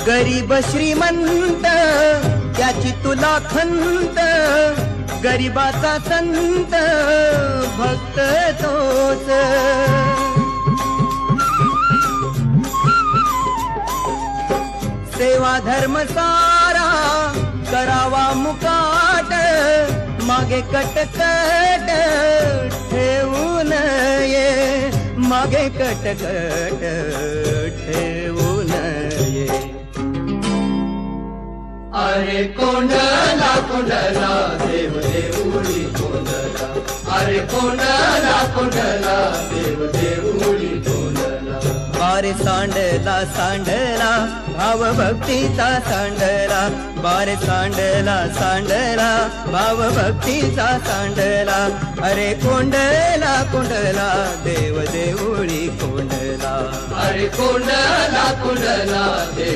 गरीब श्रीमंत त्याची तुला खंत, गरीबाचा संत भक्त तोच. सेवा धर्म सारा करावा मुकाट, मागे कटकट ठेवू नये, मागे कटकट ठेवू नये. अरे कोंडला कोंडला देव देऊळी कोंडला, अरे कोंडला कोंडला देव देऊळी कोंडला. बारे सांडला सांडला भाव भक्तीचा सांडला, बारे सांडला सांडला भाव भक्तीचा सांडला. अरे कोंडला कोंडला देव देऊळी कोंडला, अरे कोंडला कोंडला देव